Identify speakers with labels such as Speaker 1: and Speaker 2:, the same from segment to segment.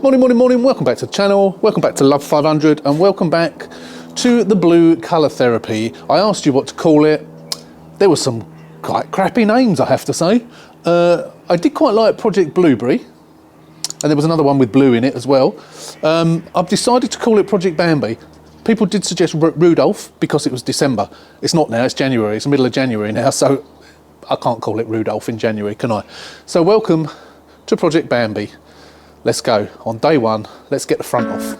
Speaker 1: Morning, welcome back to the channel, welcome back to Love 500 and welcome back to the blue colour therapy. I asked you what to call it. There were some quite crappy names, I have to say. I did quite like Project Blueberry, and there was another one with blue in it as well. I've decided to call it Project Bambi. People did suggest Rudolph because it was December. It's not now, it's January, it's the middle of January now, so I can't call it Rudolph in January, can I? So welcome to Project Bambi. Let's go. On day one, let's get the front off.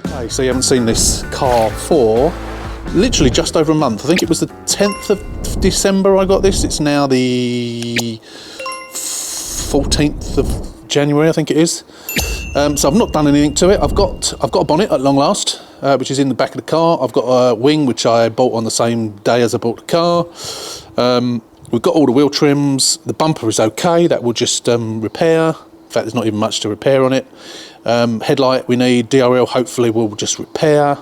Speaker 1: Okay, so you haven't seen this car for literally just over a month. I think it was the 10th of December I got this. It's now the 14th of January, I think it is. So I've not done anything to it. I've got a bonnet at long last, which is in the back of the car. I've got a wing, which I bought on the same day as I bought the car. We've got all the wheel trims. The bumper is okay. That will just repair. In fact, there's not even much to repair on it. Headlight we need. DRL hopefully will just repair.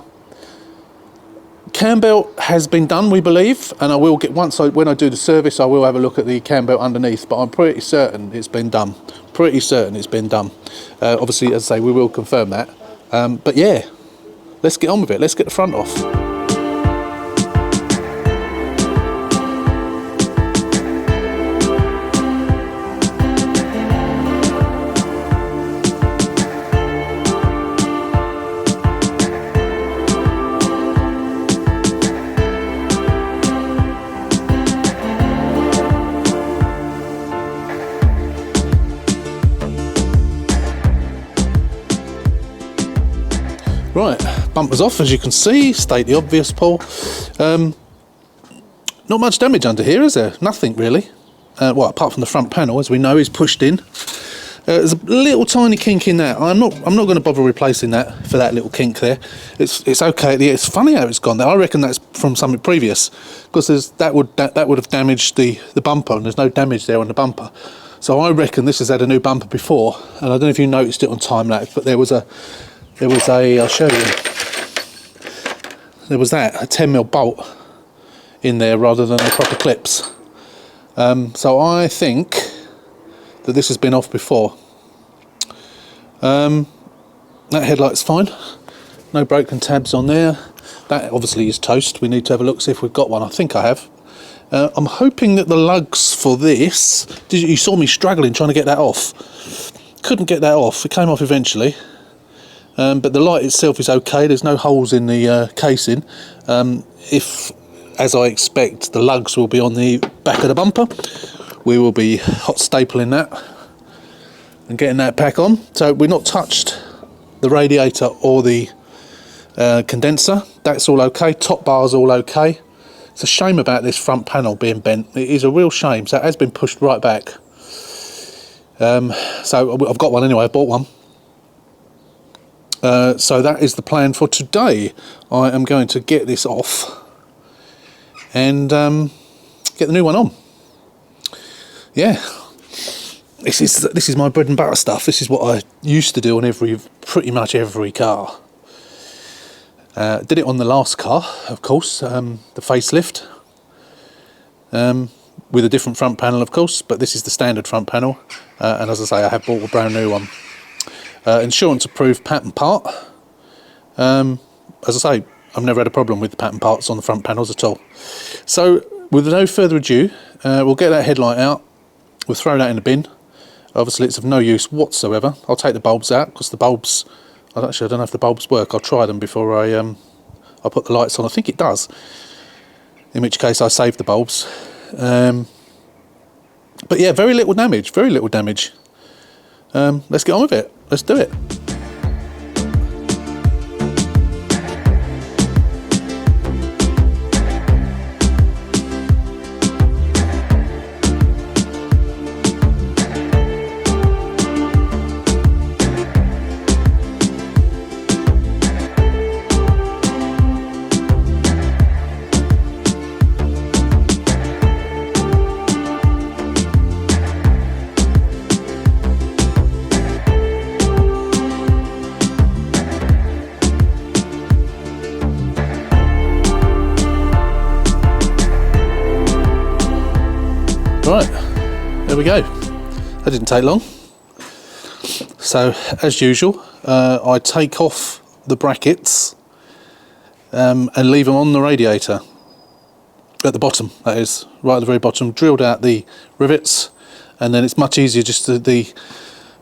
Speaker 1: Cam belt has been done, we believe, and I will get when I do the service, I will have a look at the cam belt underneath. But I'm pretty certain it's been done. Obviously, as I say, we will confirm that. But yeah, let's get on with it. Let's get the front off. Right, bumpers off, as you can see, state the obvious, Paul. Not much damage under here, is there? Nothing really. Well, apart from the front panel, as we know, is pushed in. There's a little tiny kink in that. I'm not going to bother replacing that for that little kink there. It's okay. It's funny how it's gone there. I reckon that's from something previous, because that would have damaged the bumper, and there's no damage there on the bumper. So I reckon this has had a new bumper before, and I don't know if you noticed it on time lapse, but there was a, I'll show you. There was a 10mm bolt in there rather than the proper clips. So I think that this has been off before. That headlight's fine. No broken tabs on there. That obviously is toast. We need to have a look, see if we've got one. I think I have. I'm hoping that the lugs for this, you saw me struggling trying to get that off. Couldn't get that off. It came off eventually. But the light itself is okay. There's no holes in the casing. If, as I expect, the lugs will be on the back of the bumper, we will be hot stapling that and getting that back on. So we've not touched the radiator or the condenser. That's all okay. Top bar's all okay. It's a shame about this front panel being bent. It is a real shame. So it has been pushed right back. So I've got one anyway. I bought one. So that is the plan for today. I am going to get this off and get the new one on. Yeah, this is my bread and butter stuff. This is what I used to do on pretty much every car. Did it on the last car, of course, the facelift, with a different front panel, of course. But this is the standard front panel, and as I say, I have bought a brand new one. Insurance approved patent part. As I say, I've never had a problem with the patent parts on the front panels at all. So with no further ado, we'll get that headlight out. We'll throw that in the bin. Obviously it's of no use whatsoever. I'll take the bulbs out because the bulbs, I don't know if the bulbs work. I'll try them before I put the lights on. I think it does, in which case I save the bulbs. But yeah, very little damage. Let's get on with it. Let's do it. Right, there we go. That didn't take long. So, as usual, I take off the brackets and leave them on the radiator. At the bottom, that is, right at the very bottom. Drilled out the rivets, and then it's much easier just to, the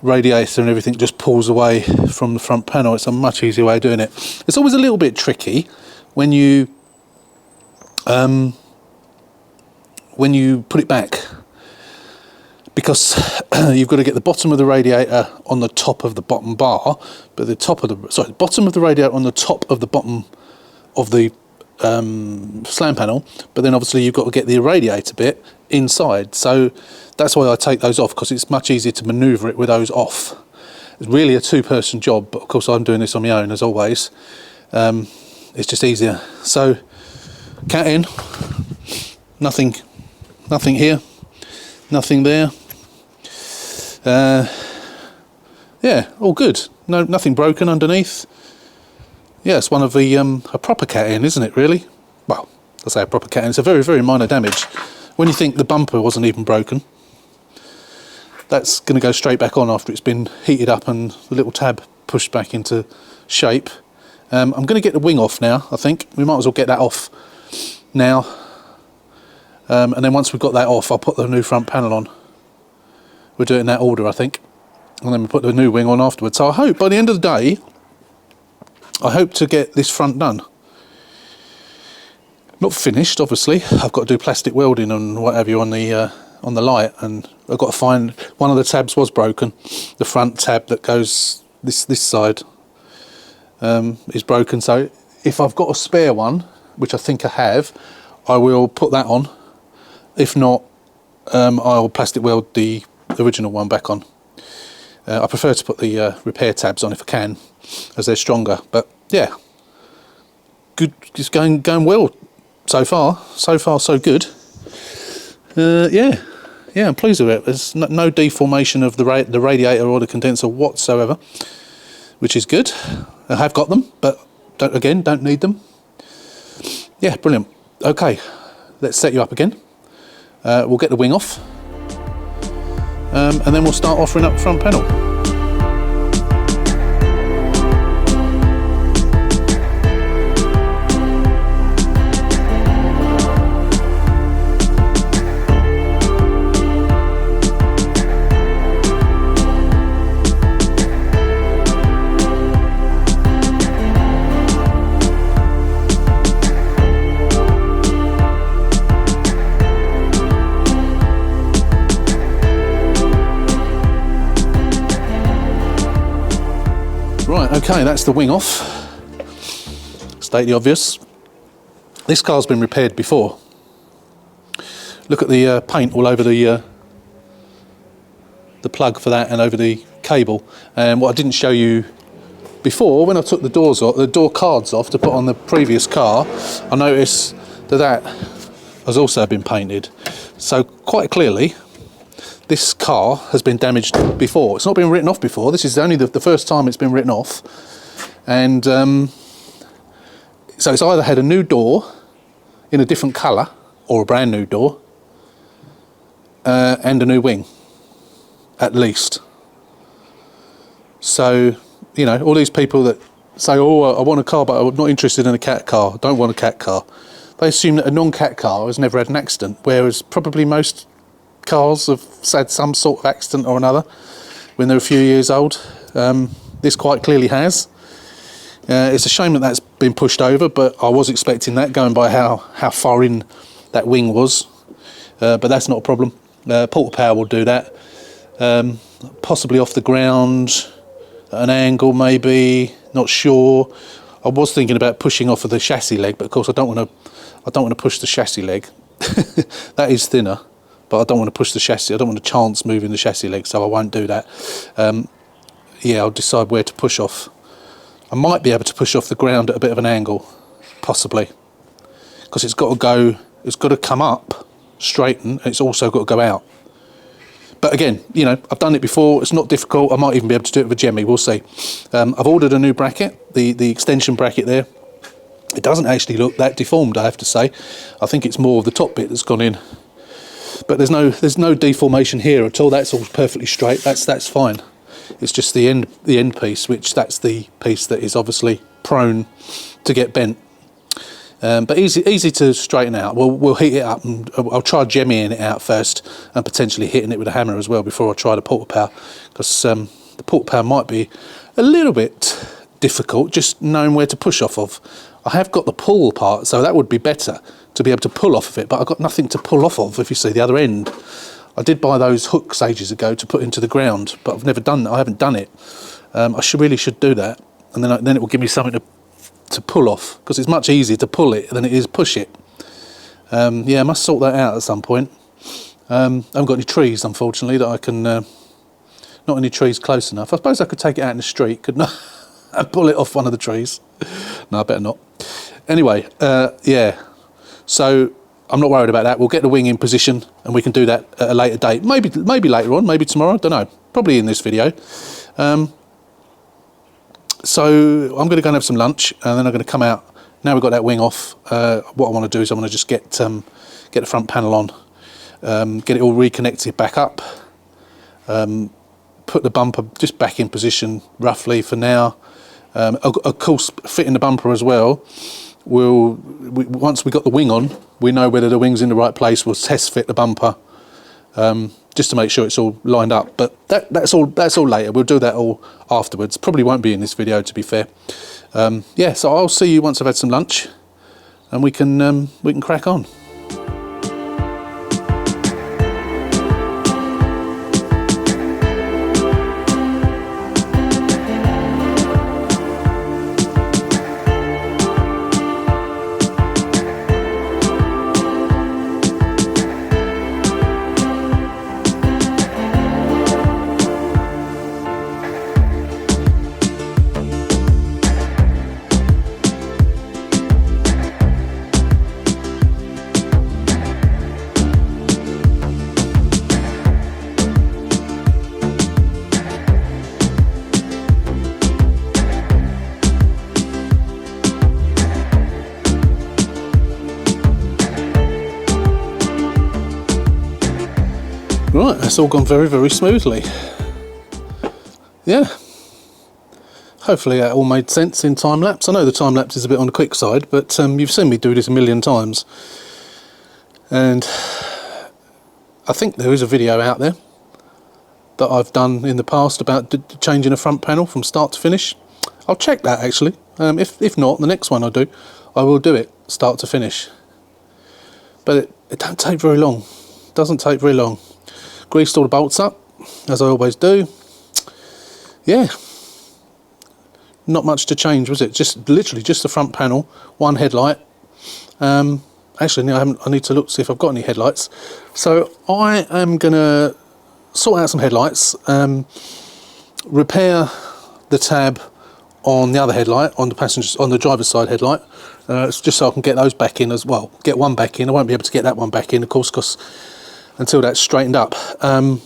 Speaker 1: radiator and everything just pulls away from the front panel. It's a much easier way of doing it. It's always a little bit tricky when you put it back, because you've got to get the bottom of the radiator on the top of the bottom bar, but the bottom of the radiator on the top of the bottom of the slam panel, but then obviously you've got to get the radiator bit inside. So that's why I take those off, because it's much easier to manoeuvre it with those off. It's really a two-person job, but of course I'm doing this on my own as always. It's just easier. So cat in, nothing here, nothing there. Yeah, all good. No, nothing broken underneath. Yeah, it's one of the a proper cat in, isn't it? Really? Well, I say a proper cat in. It's a very, very minor damage. When you think the bumper wasn't even broken, that's going to go straight back on after it's been heated up and the little tab pushed back into shape. I'm going to get the wing off now. I think we might as well get that off now, and then once we've got that off, I'll put the new front panel on. We'll do it in that order, I think, and then we'll put the new wing on afterwards. So I hope by the end of the day, I hope to get this front done. Not finished, obviously. I've got to do plastic welding and what have you on the light, and I've got to find, one of the tabs was broken. The front tab that goes this side is broken. So if I've got a spare one, which I think I have, I will put that on. If not, I'll plastic weld the original one back on. I prefer to put the repair tabs on if I can, as they're stronger. But yeah, good. It's going well so far. So far, so good. Yeah, I'm pleased with it. There's no deformation of the radiator or the condenser whatsoever, which is good. I have got them, but don't need them. Yeah, brilliant. Okay, let's set you up again. We'll get the wing off, and then we'll start offering up the front panel. Okay, that's the wing off. State the obvious. This car's been repaired before. Look at the paint all over the plug for that and over the cable. And what I didn't show you before, when I took the doors off, the door cards off to put on the previous car, I noticed that has also been painted. So quite clearly, this car has been damaged before. It's not been written off before. This is only the first time it's been written off. And so it's either had a new door in a different colour, or a brand new door, and a new wing, at least. So, you know, all these people that say, oh, I want a car, but I'm not interested in a cat car, I don't want a cat car. They assume that a non-cat car has never had an accident, whereas probably most cars have had some sort of accident or another when they're a few years old. This quite clearly has. It's a shame that that's been pushed over, but I was expecting that, going by how far in that wing was. But that's not a problem. Porta Power will do that. Possibly off the ground, at an angle maybe, not sure. I was thinking about pushing off of the chassis leg, but of course I don't want to push the chassis leg. That is thinner. But I don't want to push the chassis. I don't want to chance moving the chassis leg, so I won't do that. Yeah, I'll decide where to push off. I might be able to push off the ground at a bit of an angle, possibly, because it's got to go. It's got to come up, straighten, and it's also got to go out. But again, you know, I've done it before. It's not difficult. I might even be able to do it with a Jemmy. We'll see. I've ordered a new bracket, the extension bracket there. It doesn't actually look that deformed, I have to say. I think it's more of the top bit that's gone in. But there's no deformation here at all. That's all perfectly straight. That's fine. It's just the end piece, which that's the piece that is obviously prone to get bent. But easy to straighten out. We'll heat it up, and I'll try jemmying it out first, and potentially hitting it with a hammer as well before I try the porta power, because the porta power might be a little bit difficult just knowing where to push off of. I have got the pull part, so that would be better to be able to pull off of it, but I've got nothing to pull off of. If you see the other end, I did buy those hooks ages ago to put into the ground, but I've never done that. I haven't done it. I really should do that, and then it will give me something to pull off, because it's much easier to pull it than it is push it. Yeah, I must sort that out at some point. I haven't got any trees, unfortunately, that I can not any trees close enough. I suppose I could take it out in the street, couldn't I? And pull it off one of the trees. No, I better not. Anyway, yeah, so I'm not worried about that. We'll get the wing in position, and we can do that at a later date. Maybe later on, maybe tomorrow, I don't know. Probably in this video. So I'm going to go and have some lunch, and then I'm going to come out. Now we've got that wing off, what I want to do is I want to just get the front panel on, get it all reconnected back up, put the bumper just back in position roughly for now. Of course, fitting the bumper as well. Once we got the wing on, we know whether the wing's in the right place. We'll test fit the bumper, just to make sure it's all lined up. But that's all later. We'll do that all afterwards. Probably won't be in this video, to be fair. Yeah, so I'll see you once I've had some lunch, and we can crack on. Right, that's all gone very, very smoothly. Yeah. Hopefully that all made sense in time lapse. I know the time lapse is a bit on the quick side, but you've seen me do this a million times. And I think there is a video out there that I've done in the past about changing a front panel from start to finish. I'll check that actually. If not, the next one I do, I will do it start to finish. But it don't take very long. It doesn't take very long. Greased all the bolts up, as I always do. Yeah, not much to change, was it? Just literally just the front panel, one headlight. Actually, no, I need to look to see if I've got any headlights. So I am gonna sort out some headlights, repair the tab on the other headlight, on the driver's side headlight. It's just so I can get those back in as well. Get one back in. I won't be able to get that one back in, of course, because until that's straightened up. But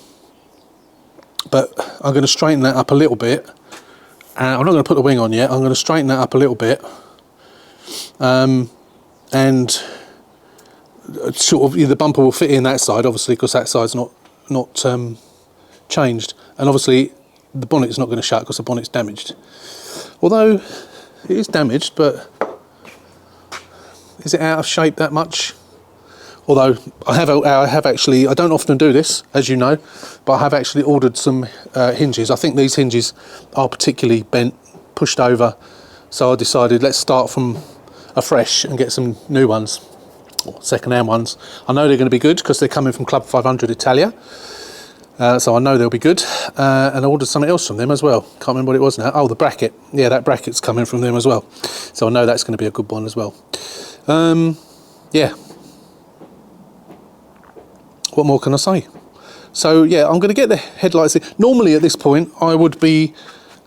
Speaker 1: I'm going to straighten that up a little bit. I'm not going to put the wing on yet. I'm going to straighten that up a little bit, and sort of the bumper will fit in that side, obviously, because that side's not changed, and obviously the bonnet's not going to shut because the bonnet's damaged. Although it is damaged, but is it out of shape that much? Although I have actually, I don't often do this, as you know, but I have actually ordered some hinges. I think these hinges are particularly bent, pushed over, so I decided let's start from afresh and get some new ones, or second-hand ones. I know they're going to be good because they're coming from Club 500 Italia, so I know they'll be good. And I ordered something else from them as well. Can't remember what it was now. Oh, the bracket. Yeah, that bracket's coming from them as well, so I know that's going to be a good one as well. Yeah. What more can I say? So yeah, I'm going to get the headlights in. Normally at this point I would be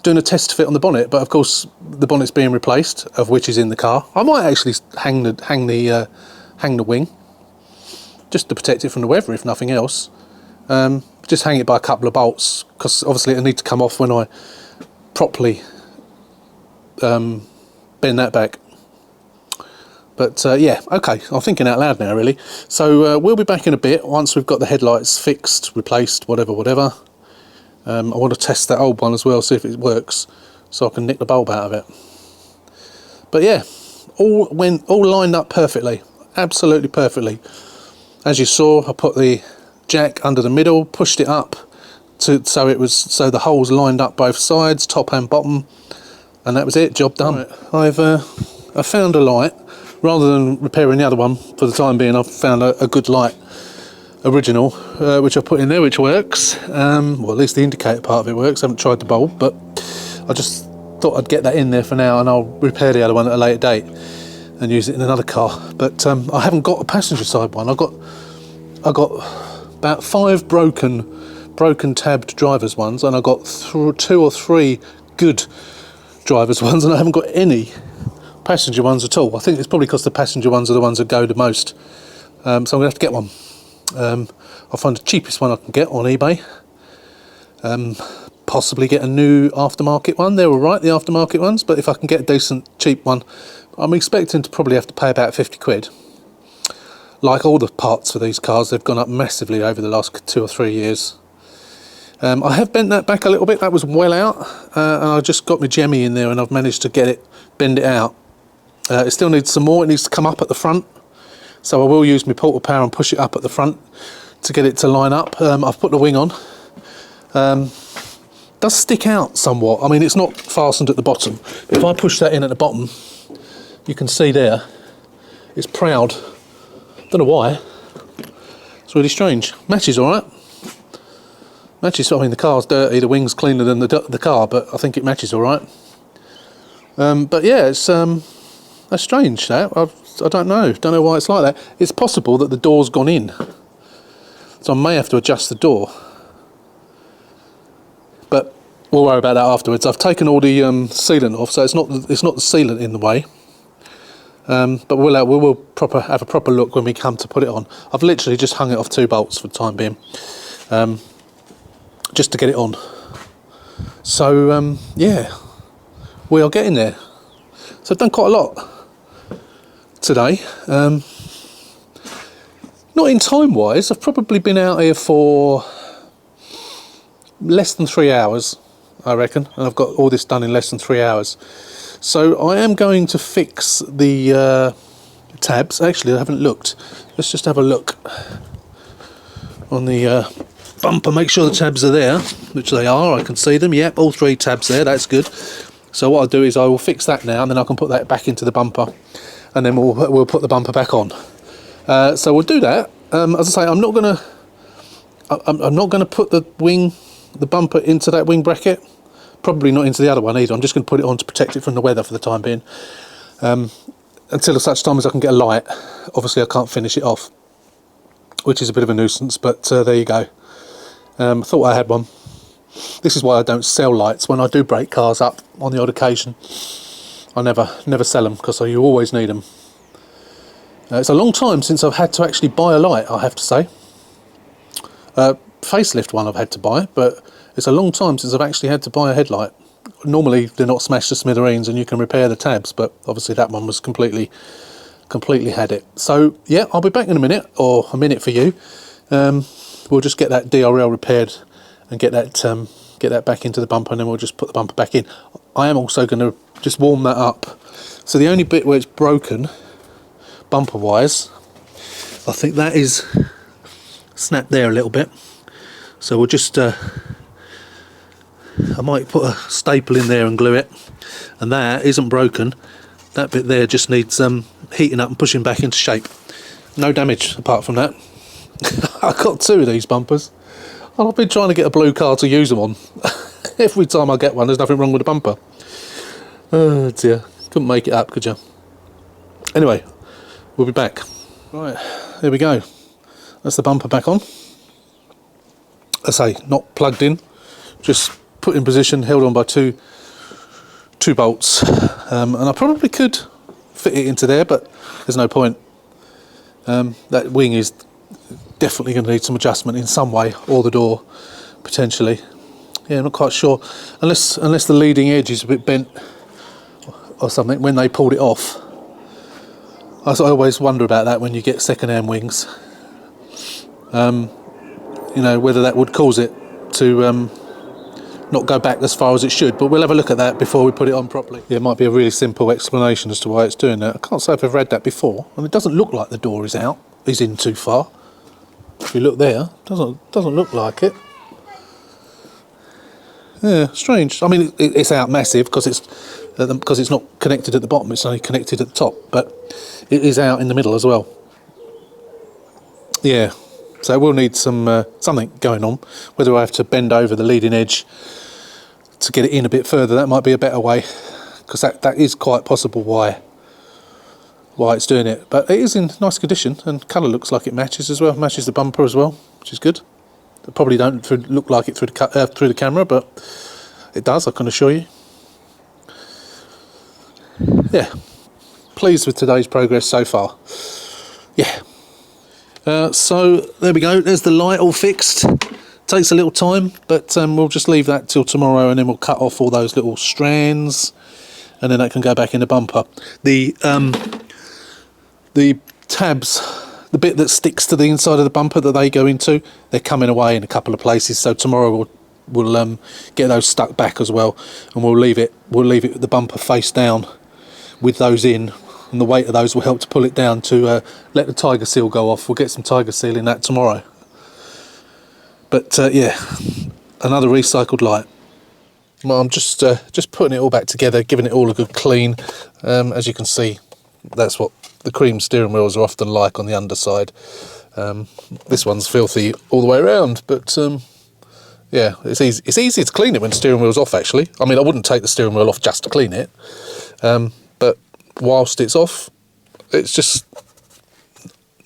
Speaker 1: doing a test fit on the bonnet, but of course the bonnet's being replaced, of which is in the car. I might actually hang the wing just to protect it from the weather, if nothing else. Just hang it by a couple of bolts, because obviously it'll need to come off when I properly bend that back. But yeah, okay, I'm thinking out loud now really. So we'll be back in a bit once we've got the headlights fixed, replaced, whatever. I want to test that old one as well, see if it works, so I can nick the bulb out of it. But yeah, all lined up perfectly, absolutely perfectly. As you saw, I put the jack under the middle, pushed it up so the holes lined up both sides, top and bottom, and that was it, job done. Right. I found a light. Rather than repairing the other one for the time being, I've found a good light, original, which I put in there, which works. Well, at least the indicator part of it works. I haven't tried the bulb, but I just thought I'd get that in there for now, and I'll repair the other one at a later date and use it in another car. But I haven't got a passenger side one. I got about 5 broken tabbed drivers ones, and I got 2 or 3 good drivers ones, and I haven't got any passenger ones at all. I think it's probably because the passenger ones are the ones that go the most. So I'm gonna have to get one. I'll find the cheapest one I can get on eBay. Possibly get a new aftermarket one. They're all right, the aftermarket ones, but if I can get a decent cheap one, I'm expecting to probably have to pay about 50 quid. Like all the parts for these cars, they've gone up massively over the last 2 or 3 years. I have bent that back a little bit. That was well out, and I just got my jemmy in there, and I've managed to bend it out. It still needs some more. It needs to come up at the front, so I will use my portal power and push it up at the front to get it to line up. I've put the wing on. Does stick out somewhat. I mean, it's not fastened at the bottom. If I push that in at the bottom, you can see there, it's proud. Don't know why. It's really strange. Matches all right. Matches. I mean, the car's dirty. The wing's cleaner than the car, but I think it matches all right. But yeah, it's that's strange. That I don't know why it's like that. It's possible that the door's gone in, so I may have to adjust the door. But we'll worry about that afterwards. I've taken all the sealant off, so it's not the sealant in the way. But we will have a proper look when we come to put it on. I've literally just hung it off 2 bolts for the time being, just to get it on. So yeah, we are getting there. So I've done quite a lot today. Not in time wise, I've probably been out here for less than 3 hours, I reckon, and I've got all this done in less than 3 hours. So I am going to fix the tabs. Actually, I haven't looked. Let's just have a look on the bumper, make sure the tabs are there, which they are. I can see them. Yep, all 3 tabs there. That's good. So what I'll do is I will fix that now, and then I can put that back into the bumper, and then we'll put the bumper back on. So we'll do that. As I say, I'm not gonna put the bumper into that wing bracket. Probably not into the other one either. I'm just going to put it on to protect it from the weather for the time being, until such time as I can get a light. Obviously I can't finish it off, which is a bit of a nuisance, but there you go. Thought I had one. This is why I don't sell lights. When I do break cars up on the odd occasion, I never sell them, because you always need them. It's a long time since I've had to actually buy a light, I have to say. Facelift one I've had to buy, but it's a long time since I've actually had to buy a headlight. Normally they're not smashed to smithereens and you can repair the tabs, but obviously that one was completely had it. So yeah, I'll be back in a minute, or a minute for you. We'll just get that DRL repaired and get that back into the bumper, and then we'll just put the bumper back in. I am also going to just warm that up. So the only bit where it's broken, bumper wise, I think that is snapped there a little bit. So we'll just I might put a staple in there and glue it, and that isn't broken. That bit there just needs heating up and pushing back into shape. No damage apart from that. I've got 2 of these bumpers, and I've been trying to get a blue car to use them on. Every time I get one, there's nothing wrong with the bumper. Oh dear, couldn't make it up, could you? Anyway, we'll be back. Right, there we go. That's the bumper back on. I say, not plugged in, just put in position, held on by two bolts, and I probably could fit it into there, but there's no point. That wing is definitely going to need some adjustment in some way, or the door potentially. Yeah, I'm not quite sure, unless the leading edge is a bit bent or something when they pulled it off. I always wonder about that when you get second-hand wings. You know, whether that would cause it to not go back as far as it should, but we'll have a look at that before we put it on properly. Yeah, it might be a really simple explanation as to why it's doing that. I can't say if I've read that before, and it doesn't look like the door is in too far. If you look there, it doesn't look like it. Yeah, strange. I mean, it's out massive because it's not connected at the bottom, it's only connected at the top, but it is out in the middle as well. Yeah. So we'll need something going on. Whether I have to bend over the leading edge to get it in a bit further, that might be a better way, because that is quite possible why it's doing it. But it is in nice condition, and colour looks like it matches as well. Matches the bumper as well, which is good. It probably don't look like it through the camera, but it does, I can assure you. Yeah, pleased with today's progress so far. Yeah. So there we go, there's the light all fixed. Takes a little time, but we'll just leave that till tomorrow, and then we'll cut off all those little strands, and then that can go back in the bumper. The tabs, the bit that sticks to the inside of the bumper that they go into, they're coming away in a couple of places, so tomorrow we'll get those stuck back as well, and we'll leave it with the bumper face down with those in. And the weight of those will help to pull it down to let the tiger seal go off. We'll get some tiger seal in that tomorrow. But yeah, another recycled light. Well, I'm just putting it all back together, giving it all a good clean. As you can see, that's what the cream steering wheels are often like on the underside. This one's filthy all the way around, but yeah, it's easy. It's easy to clean it when the steering wheel's off, actually. I mean, I wouldn't take the steering wheel off just to clean it, but whilst it's off, it's just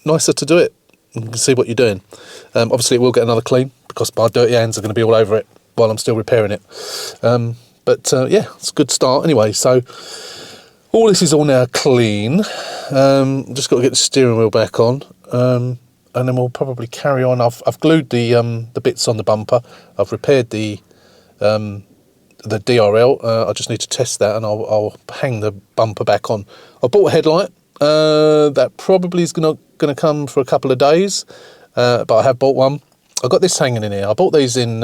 Speaker 1: nicer to do it. You can see what you're doing. Obviously it will get another clean, because my dirty hands are going to be all over it while I'm still repairing it. But yeah, it's a good start anyway. So all this is all now clean. Just got to get the steering wheel back on, and then we'll probably carry on. I've glued the bits on the bumper. I've repaired the DRL. I just need to test that, and I'll hang the bumper back on. I bought a headlight. That probably is going to come for a couple of days, but I have bought one. I got this hanging in here. I bought these in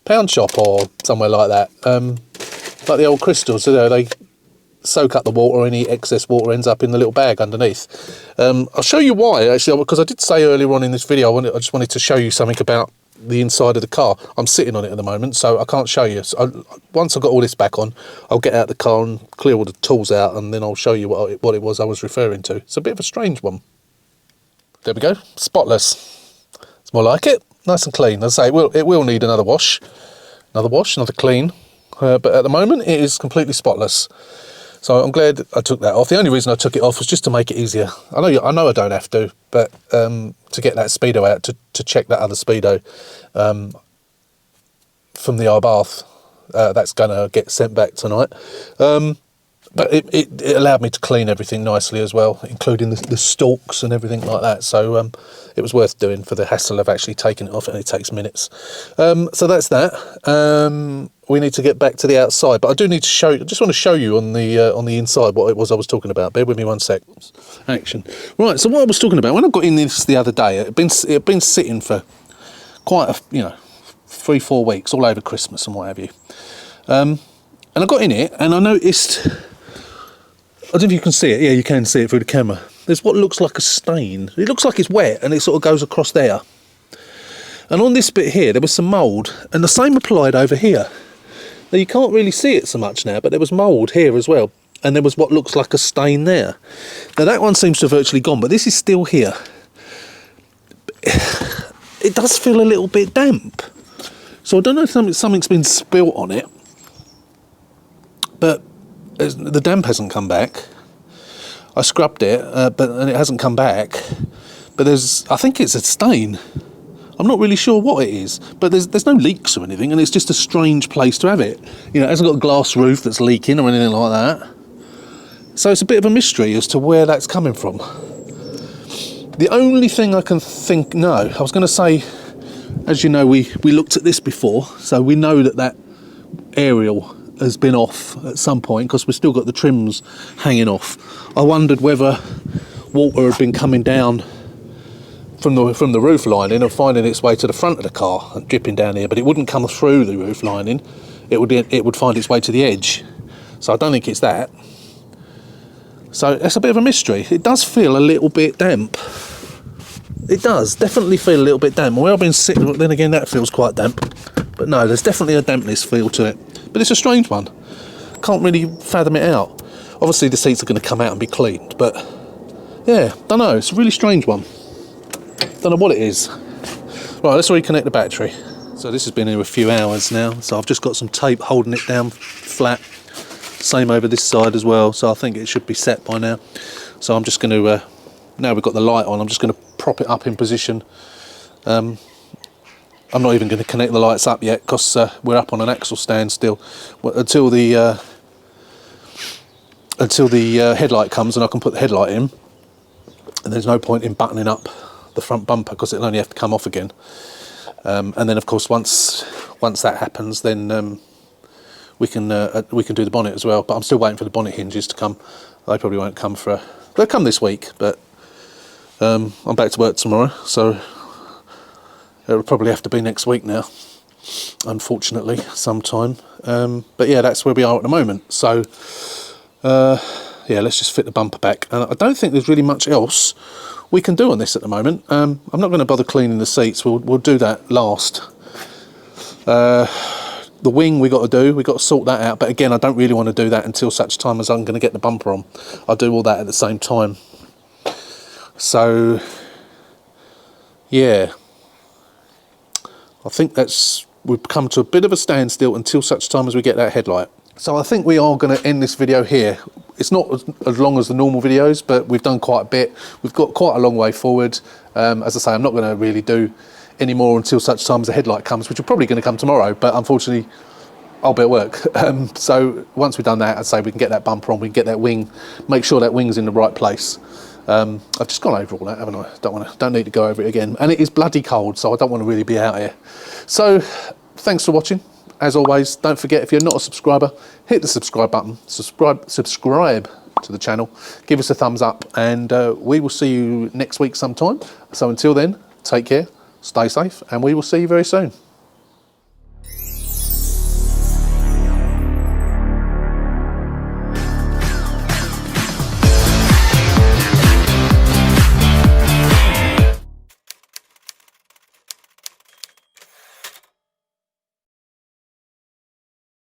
Speaker 1: Pound Shop or somewhere like that. Like the old crystals, you know, they soak up the water. Any excess water ends up in the little bag underneath. I'll show you why, actually, because I did say earlier on in this video I just wanted to show you something about the inside of the car. I'm sitting on it at the moment, so I can't show you. So once I've got all this back on, I'll get out the car and clear all the tools out, and then I'll show you what it was I was referring to. It's a bit of a strange one. There we go, spotless. It's more like it, nice and clean. As I say, it will need another wash, another clean, but at the moment it is completely spotless. So I'm glad I took that off. The only reason I took it off was just to make it easier. I know I don't have to, but to get that speedo out, to check that other speedo from the iBath, that's going to get sent back tonight. But it allowed me to clean everything nicely as well, including the stalks and everything like that. So it was worth doing for the hassle of actually taking it off, and it takes minutes. So that's that. We need to get back to the outside, but I do need to show you. I just want to show you on the inside what it was I was talking about. Bear with me one sec. Action. Right. So what I was talking about, when I got in this the other day, it had been sitting for quite 3-4 weeks, all over Christmas and what have you. And I got in it, and I noticed. I don't know if you can see it. Yeah, you can see it through the camera. There's what looks like a stain. It looks like it's wet, and it sort of goes across there. And on this bit here, there was some mould, and the same applied over here. Now, you can't really see it so much now, but there was mould here as well, and there was what looks like a stain there. Now, that one seems to have virtually gone, but this is still here. It does feel a little bit damp. So I don't know if something's been spilt on it, but the damp hasn't come back. I scrubbed it, and it hasn't come back. But I think it's a stain. I'm not really sure what it is, but there's no leaks or anything, and it's just a strange place to have it. You know, it hasn't got a glass roof that's leaking or anything like that. So it's a bit of a mystery as to where that's coming from. The only thing I can think, I was going to say, as you know, we looked at this before, so we know that aerial has been off at some point, because we've still got the trims hanging off. I wondered whether water had been coming down from the roof lining and finding its way to the front of the car and dripping down here, but it wouldn't come through the roof lining. It would find its way to the edge. So I don't think it's that. So it's a bit of a mystery. It does feel a little bit damp. It does definitely feel a little bit damp. Where I've been sitting, then again, that feels quite damp. But no, there's definitely a dampness feel to it. But it's a strange one. Can't really fathom it out. Obviously the seats are going to come out and be cleaned, but yeah, don't know. It's a really strange one. Don't know what it is. Right, let's reconnect the battery. So this has been here a few hours now, so I've just got some tape holding it down flat. Same over this side as well, so I think it should be set by now. So I'm just going to, now we've got the light on, I'm just going to prop it up in position. I'm not even going to connect the lights up yet, because we're up on an axle stand still. Until the headlight comes and I can put the headlight in, and there's no point in buttoning up the front bumper, because it'll only have to come off again. And then of course once that happens, then we can do the bonnet as well. But I'm still waiting for the bonnet hinges to come. They probably won't come they'll come this week, but I'm back to work tomorrow, so it'll probably have to be next week now, unfortunately, sometime. But yeah, that's where we are at the moment. So yeah, let's just fit the bumper back. And I don't think there's really much else we can do on this at the moment. I'm not going to bother cleaning the seats. We'll do that last. The wing we've got to sort that out. But again, I don't really want to do that until such time as I'm going to get the bumper on. I'll do all that at the same time. So yeah, I think we've come to a bit of a standstill until such time as we get that headlight. So I think we are going to end this video here. It's not as long as the normal videos, but we've done quite a bit. We've got quite a long way forward. As I say, I'm not going to really do any more until such time as the headlight comes, which are probably going to come tomorrow, but unfortunately I'll be at work. So once we've done that, I'd say we can get that bumper on, we can get that wing, make sure that wing's in the right place. I've just gone over all that, haven't I? Don't need to go over it again. And it is bloody cold, so I don't want to really be out here. So thanks for watching. As always, don't forget, if you're not a subscriber, hit the subscribe button, subscribe to the channel, give us a thumbs up, and we will see you next week sometime. So until then, take care, stay safe, and we will see you very soon.